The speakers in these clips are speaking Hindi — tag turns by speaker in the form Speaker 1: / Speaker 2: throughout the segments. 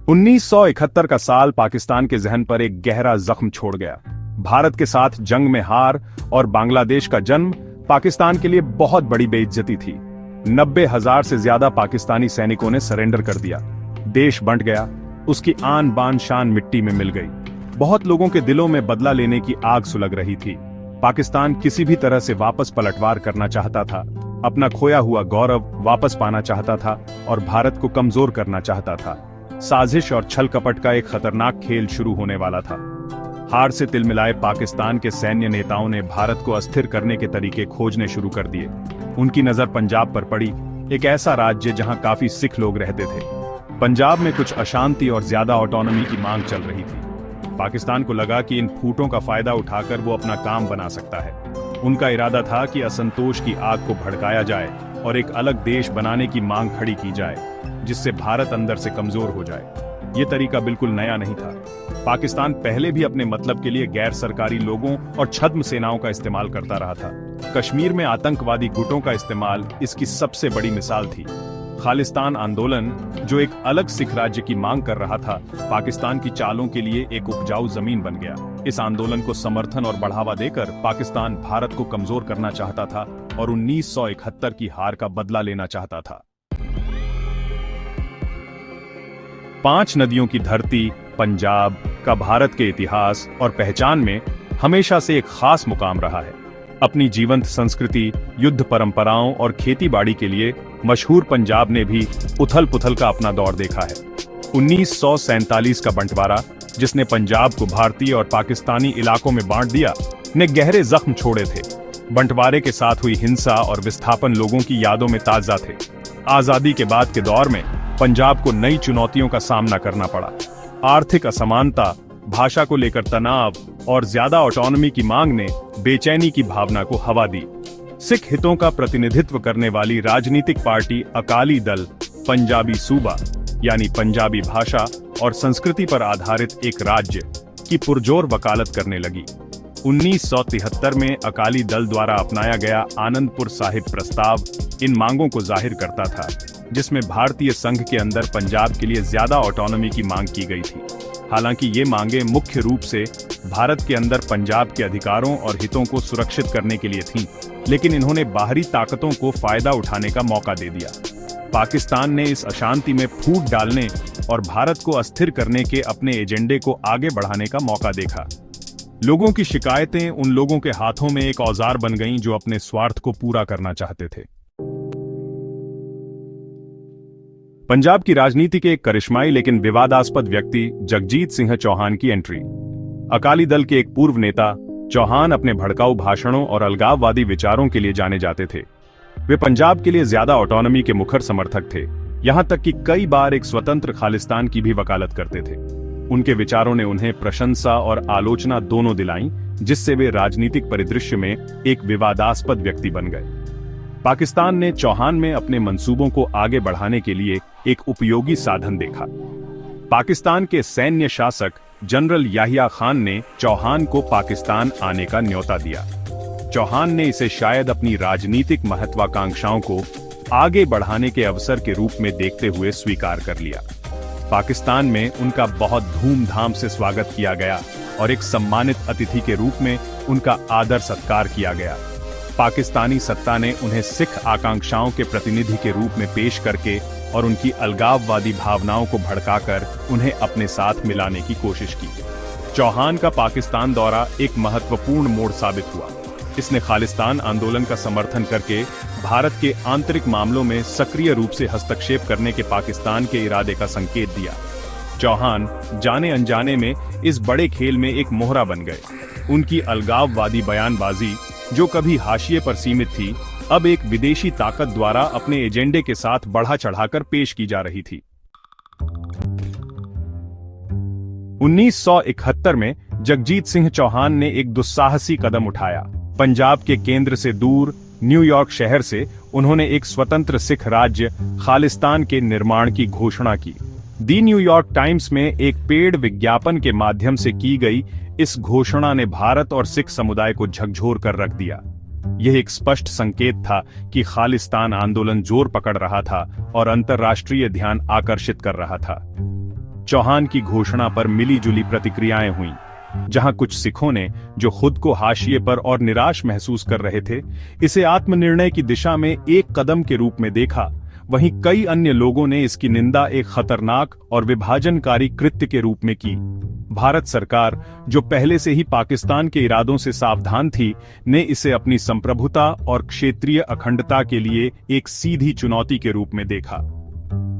Speaker 1: 1971 का साल पाकिस्तान के जहन पर एक गहरा जख्म छोड़ गया। भारत के साथ जंग में हार और बांग्लादेश का जन्म पाकिस्तान के लिए बहुत बड़ी बेइज्जती थी। 90,000 से ज्यादा पाकिस्तानी सैनिकों ने सरेंडर कर दिया। देश बंट गया, उसकी आन बान शान मिट्टी में मिल गई। बहुत लोगों के दिलों में बदला लेने की आग सुलग रही थी। पाकिस्तान किसी भी तरह से वापस पलटवार करना चाहता था, अपना खोया हुआ गौरव वापस पाना चाहता था और भारत को कमजोर करना चाहता था। साजिश और छल कपट का एक खतरनाक खेल शुरू होने वाला था। हार से तिलमिलाए पाकिस्तान के सैन्य नेताओं ने भारत को अस्थिर करने के तरीके खोजने शुरू कर दिए। उनकी नजर पंजाब पर पड़ी, एक ऐसा राज्य जहां काफी सिख लोग रहते थे। पंजाब में कुछ अशांति और ज्यादा ऑटोनॉमी की मांग चल रही थी। पाकिस्तान को लगा कि इन फूटों का फायदा उठाकर वो अपना काम बना सकता है। उनका इरादा था कि असंतोष की आग को भड़काया जाए और एक अलग देश बनाने की मांग खड़ी की जाए, जिससे भारत अंदर से कमजोर हो जाए। ये तरीका बिल्कुल नया नहीं था। पाकिस्तान पहले भी अपने मतलब के लिए गैर सरकारी लोगों और छद्म सेनाओं का इस्तेमाल करता रहा था। कश्मीर में आतंकवादी गुटों का इस्तेमाल इसकी सबसे बड़ी मिसाल थी। खालिस्तान आंदोलन, जो एक अलग सिख राज्य की मांग कर रहा था, पाकिस्तान की चालों के लिए एक उपजाऊ जमीन बन गया। इस आंदोलन को समर्थन और बढ़ावा देकर पाकिस्तान भारत को कमजोर करना चाहता था और 1971 की हार का बदला लेना चाहता था। 5 नदियों की धरती पंजाब का भारत के इतिहास और पहचान में हमेशा से एक खास मुकाम रहा है। अपनी जीवंत संस्कृति, युद्ध परंपराओं और खेती-बाड़ी के लिए मशहूर पंजाब ने भी उथल-पुथल का अपना दौर देखा है। 1947 का बंटवारा, जिसने पंजाब को भारतीय और पाकिस्तानी इलाकों में बांट दिया, ने गहरे जख्म छोड़े थे। बंटवारे के साथ हुई हिंसा और विस्थापन लोगों की यादों में ताजा थे। आजादी के बाद के दौर में पंजाब को नई चुनौतियों का सामना करना पड़ा। आर्थिक असमानता, भाषा को लेकर तनाव और ज्यादा ऑटोनॉमी की मांग ने बेचैनी की भावना को हवा दी। सिख हितों का प्रतिनिधित्व करने वाली राजनीतिक पार्टी अकाली दल पंजाबी सूबा, यानी पंजाबी भाषा और संस्कृति पर आधारित एक राज्य की पुरजोर वकालत करने लगी। 1973 में अकाली दल द्वारा अपनाया गया आनंदपुर साहिब प्रस्ताव इन मांगों को जाहिर करता था, जिसमें भारतीय संघ के अंदर पंजाब के लिए ज्यादा ऑटोनॉमी की मांग की गई थी। हालांकि ये मांगें मुख्य रूप से भारत के अंदर पंजाब के अधिकारों और हितों को सुरक्षित करने के लिए थीं, लेकिन इन्होंने बाहरी ताकतों को फायदा उठाने का मौका दे दिया। पाकिस्तान ने इस अशांति में फूट डालने और भारत को अस्थिर करने के अपने एजेंडे को आगे बढ़ाने का मौका देखा। लोगों की शिकायतें उन लोगों के हाथों में एक औजार बन गईं जो अपने स्वार्थ को पूरा करना चाहते थे। पंजाब की राजनीति के एक करिश्माई लेकिन विवादास्पद व्यक्ति जगजीत सिंह चौहान की एंट्री। अकाली दल के एक पूर्व नेता चौहान अपने भड़काऊ भाषणों और अलगाववादी विचारों के लिए जाने जाते थे। वे पंजाब के लिए ज्यादा ऑटोनॉमी के मुखर समर्थक थे, यहां तक कि कई बार एक स्वतंत्र खालिस्तान की भी वकालत करते थे। उनके विचारों ने उन्हें प्रशंसा और आलोचना दोनों दिलाई, जिससे वे राजनीतिक परिदृश्य में एक विवादास्पद व्यक्ति बन गए। पाकिस्तान ने चौहान में अपने मंसूबों को आगे बढ़ाने के लिए एक उपयोगी साधन देखा। पाकिस्तान के सैन्य शासक जनरल याहिया खान ने चौहान को पाकिस्तान आने का न्योता दिया। चौहान ने इसे शायद अपनी राजनीतिक महत्वाकांक्षाओं को आगे बढ़ाने के अवसर के रूप में देखते हुए स्वीकार कर लिया। पाकिस्तान में उनका बहुत धूमधाम से स्वागत किया गया और एक सम्मानित अतिथि के रूप में उनका आदर सत्कार किया गया। पाकिस्तानी सत्ता ने उन्हें सिख आकांक्षाओं के प्रतिनिधि के रूप में पेश करके और उनकी अलगाववादी भावनाओं को भड़काकर उन्हें अपने साथ मिलाने की कोशिश की। चौहान का पाकिस्तान दौरा एक महत्वपूर्ण मोड़ साबित हुआ। इसने खालिस्तान आंदोलन का समर्थन करके भारत के आंतरिक मामलों में सक्रिय रूप से हस्तक्षेप करने के पाकिस्तान के इरादे का संकेत दिया। चौहान जाने अनजाने में इस बड़े खेल में एक मोहरा बन गए। उनकी अलगाववादी बयानबाजी, जो कभी हाशिए पर सीमित थी, अब एक विदेशी ताकत द्वारा अपने एजेंडे के साथ बढ़ा चढ़ाकर पेश की जा रही थी। 1971 में जगजीत सिंह चौहान ने एक दुस्साहसी कदम उठाया। पंजाब के केंद्र से दूर न्यूयॉर्क शहर से उन्होंने एक स्वतंत्र सिख राज्य खालिस्तान के निर्माण की घोषणा की। दी न्यूयॉर्क टाइम्स में एक पेड विज्ञापन के माध्यम से की गई इस घोषणा ने भारत और सिख समुदाय को झकझोर कर रख दिया। यह एक स्पष्ट संकेत था कि खालिस्तान आंदोलन जोर पकड़ रहा था और अंतर्राष्ट्रीय ध्यान आकर्षित कर रहा था। चौहान की घोषणा पर मिलीजुली प्रतिक्रियाएं हुईं। जहां कुछ सिखों ने, जो खुद को हाशिए पर और निराश महसूस कर रहे थे, इसे आत्मनिर्णय की दिशा में एक कदम के रूप में देखा, वहीं कई अन्य लोगों ने इसकी निंदा एक खतरनाक और विभाजनकारी कृत्य के रूप में की। भारत सरकार, जो पहले से ही पाकिस्तान के इरादों से सावधान थी, ने इसे अपनी संप्रभुता और क्षेत्रीय अखंडता के लिए एक सीधी चुनौती के रूप में देखा।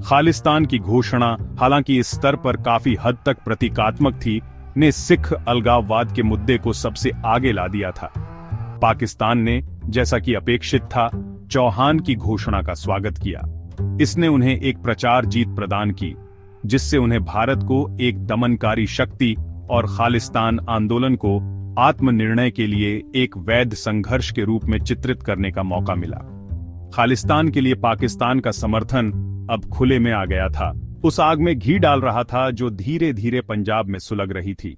Speaker 1: खालिस्तान की घोषणा, हालांकि इस स्तर पर काफी हद तक प्रतीकात्मक थी, ने सिख अलगाववाद के मुद्दे को सबसे आगे ला दिया था। पाकिस्तान ने, जैसा कि अपेक्षित था, चौहान की घोषणा का स्वागत किया। इसने उन्हें एक प्रचार जीत प्रदान की, जिससे उन्हें भारत को एक दमनकारी शक्ति और खालिस्तान आंदोलन को आत्मनिर्णय के लिए एक वैध संघर्ष के रूप में चित्रित करने का मौका मिला। खालिस्तान के लिए पाकिस्तान का समर्थन अब खुले में आ गया था, उस आग में घी डाल रहा था जो धीरे धीरे पंजाब में सुलग रही थी।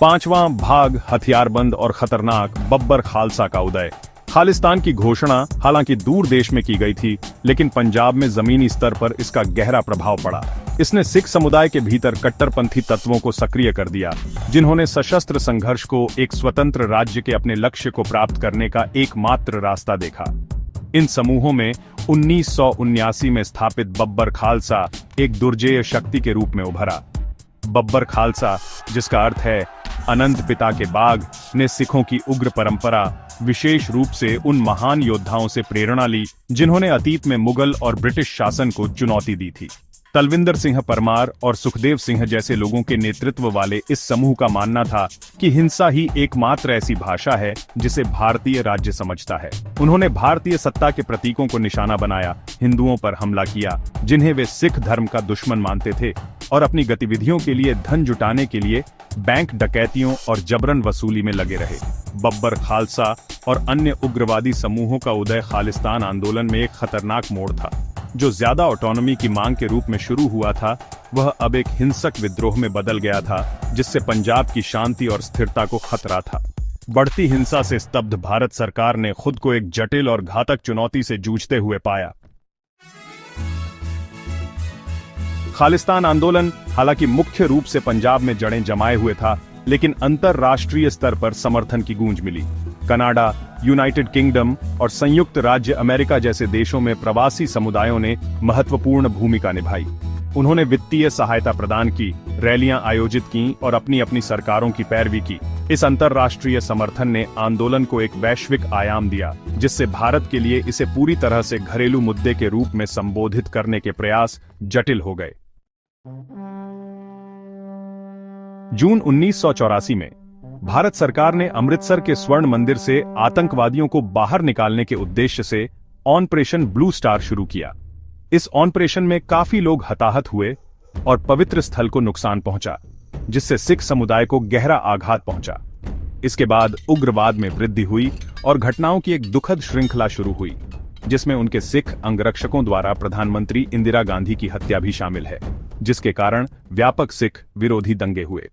Speaker 1: पांचवां भाग, हथियारबंद और खतरनाक बब्बर खालसा का उदय। खालिस्तान की घोषणा हालांकि दूर देश में की गई थी, लेकिन पंजाब में जमीनी स्तर पर इसका गहरा प्रभाव पड़ा। इसने सिख समुदाय के भीतर कट्टरपंथी तत्वों को सक्रिय कर दिया, जिन्होंने सशस्त्र संघर्ष को एक स्वतंत्र राज्य के अपने लक्ष्य को प्राप्त करने का एकमात्र रास्ता देखा। इन समूहों में 1979 में स्थापित बब्बर खालसा एक दुर्जेय शक्ति के रूप में उभरा। बब्बर खालसा, जिसका अर्थ है अनंत पिता के बाग, ने सिखों की उग्र परंपरा, विशेष रूप से उन महान योद्धाओं से प्रेरणा ली जिन्होंने अतीत में मुगल और ब्रिटिश शासन को चुनौती दी थी। तलविंदर सिंह परमार और सुखदेव सिंह जैसे लोगों के नेतृत्व वाले इस समूह का मानना था कि हिंसा ही एकमात्र ऐसी भाषा है जिसे भारतीय राज्य समझता है। उन्होंने भारतीय सत्ता के प्रतीकों को निशाना बनाया, हिंदुओं पर हमला किया, जिन्हें वे सिख धर्म का दुश्मन मानते थे, और अपनी गतिविधियों के लिए धन जुटाने के लिए बैंक डकैतियों और जबरन वसूली में लगे रहे। बब्बर खालसा और अन्य उग्रवादी समूहों का उदय खालिस्तान आंदोलन में एक खतरनाक मोड़ था। जो ज्यादा ऑटोनॉमी की मांग के रूप में शुरू हुआ था, वह अब एक हिंसक विद्रोह में बदल गया था, जिससे पंजाब की शांति और स्थिरता को खतरा था। बढ़ती हिंसा से स्तब्ध भारत सरकार ने खुद को एक जटिल और घातक चुनौती से जूझते हुए पाया। खालिस्तान आंदोलन हालांकि मुख्य रूप से पंजाब में जड़ें जमाए हुए था, लेकिन अंतरराष्ट्रीय स्तर पर समर्थन की गूंज मिली। कनाडा, यूनाइटेड किंगडम और संयुक्त राज्य अमेरिका जैसे देशों में प्रवासी समुदायों ने महत्वपूर्ण भूमिका निभाई। उन्होंने वित्तीय सहायता प्रदान की, रैलियां आयोजित की और अपनी अपनी सरकारों की पैरवी की। इस अंतरराष्ट्रीय समर्थन ने आंदोलन को एक वैश्विक आयाम दिया, जिससे भारत के लिए इसे पूरी तरह से घरेलू मुद्दे के रूप में संबोधित करने के प्रयास जटिल हो गए। जून 1984 में भारत सरकार ने अमृतसर के स्वर्ण मंदिर से आतंकवादियों को बाहर निकालने के उद्देश्य से ऑपरेशन ब्लू स्टार शुरू किया। इस ऑपरेशन में काफी लोग हताहत हुए और पवित्र स्थल को नुकसान पहुंचा, जिससे सिख समुदाय को गहरा आघात पहुंचा। इसके बाद उग्रवाद में वृद्धि हुई और घटनाओं की एक दुखद श्रृंखला शुरू हुई, जिसमें उनके सिख अंगरक्षकों द्वारा प्रधानमंत्री इंदिरा गांधी की हत्या भी शामिल है, जिसके कारण व्यापक सिख विरोधी दंगे हुए।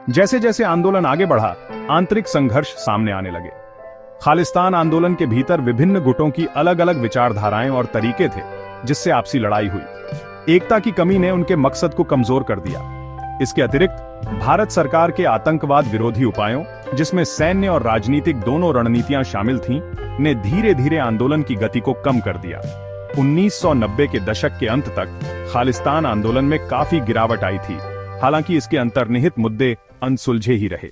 Speaker 1: जैसे जैसे आंदोलन आगे बढ़ा, आंतरिक संघर्ष सामने आने लगे। खालिस्तान आंदोलन के भीतर विभिन्न गुटों की अलग अलग विचारधाराएं और तरीके थे, जिससे आपसी लड़ाई हुई। एकता की कमी ने उनके मकसद को कमजोर कर दिया। इसके अतिरिक्त भारत सरकार के आतंकवाद विरोधी उपायों, जिसमें सैन्य और राजनीतिक दोनों रणनीतियां शामिल थीं, ने धीरे धीरे आंदोलन की गति को कम कर दिया। 1990 के दशक के अंत तक खालिस्तान आंदोलन में काफी गिरावट आई थी, हालांकि इसके अंतर्निहित मुद्दे अनसुलझे ही रहे।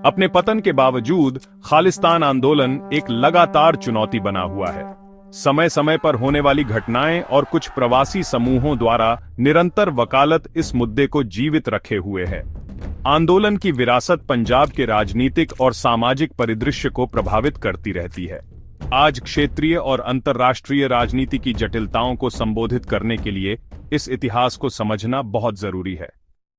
Speaker 1: अपने पतन के बावजूद खालिस्तान आंदोलन एक लगातार चुनौती बना हुआ है। समय समय पर होने वाली घटनाएं और कुछ प्रवासी समूहों द्वारा निरंतर वकालत इस मुद्दे को जीवित रखे हुए है। आंदोलन की विरासत पंजाब के राजनीतिक और सामाजिक परिदृश्य को प्रभावित करती रहती है। आज क्षेत्रीय और अंतर्राष्ट्रीय राजनीति की जटिलताओं को संबोधित करने के लिए इस इतिहास को समझना बहुत जरूरी है।